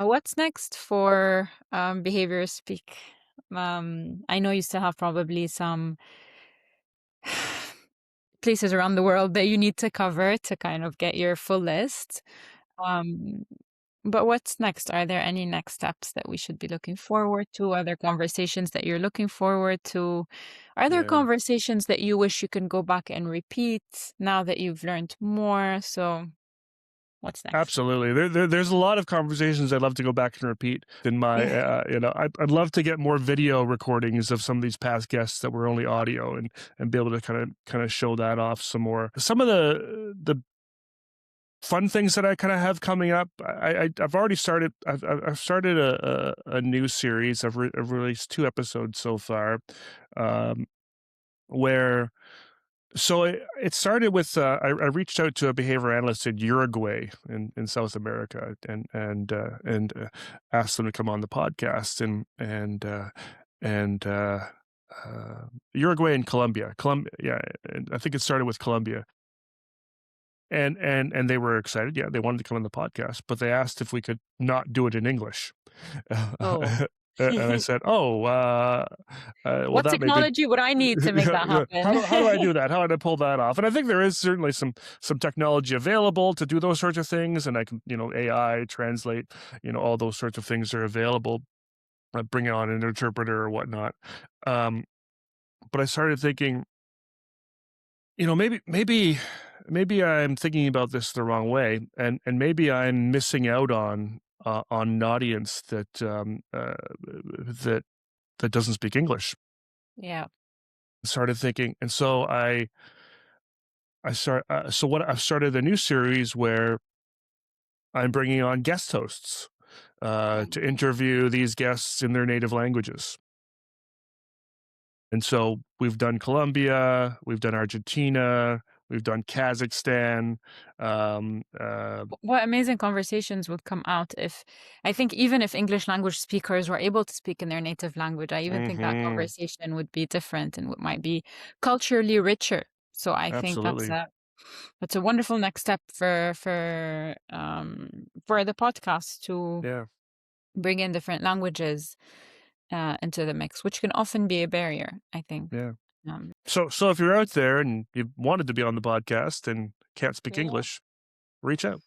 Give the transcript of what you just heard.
What's next for Behavior Speak? I know you still have probably some places around the world that you need to cover to kind of get your full list. Um, but what's next? Are there any next steps that we should be looking forward to? Are there conversations that you're looking forward to? Are there Yeah. conversations that you wish you can go back and repeat now that you've learned more? So what's next? Absolutely. There's a lot of conversations I'd love to go back and repeat in my, Yeah. I'd love to get more video recordings of some of these past guests that were only audio and be able to kind of show that off some more. Some of the fun things that I kind of have coming up, I've already started, I've started a new series. I've released 2 episodes so far, um, where so it started with I reached out to a behavior analyst in Uruguay in South America and asked them to come on the podcast and Uruguay and Colombia, yeah, and I think it started with Colombia, and they were excited. Yeah, they wanted to come on the podcast, but they asked if we could not do it in English. Oh. And I said, "Oh, well, What that may be technology would I need to make yeah, that yeah. happen? How do I do that? How do I pull that off?" And I think there is certainly some technology available to do those sorts of things, and I can, AI translate, all those sorts of things are available. Bring on an interpreter or whatnot. Um, but I started thinking, maybe I'm thinking about this the wrong way, and maybe I'm missing out on an audience that doesn't speak English. Yeah. Started thinking, and so I've started a new series where I'm bringing on guest hosts to interview these guests in their native languages. And so we've done Colombia, we've done Argentina, we've done Kazakhstan. Um, uh, What amazing conversations would come out if, I think, even if English language speakers were able to speak in their native language, I even think that mhm, conversation would be different and might be culturally richer. So I think absolutely, that's a wonderful next step for the podcast to yeah, bring in different languages into the mix, which can often be a barrier, I think. yeah. Um, So if you're out there and you wanted to be on the podcast and can't speak yeah. English, reach out.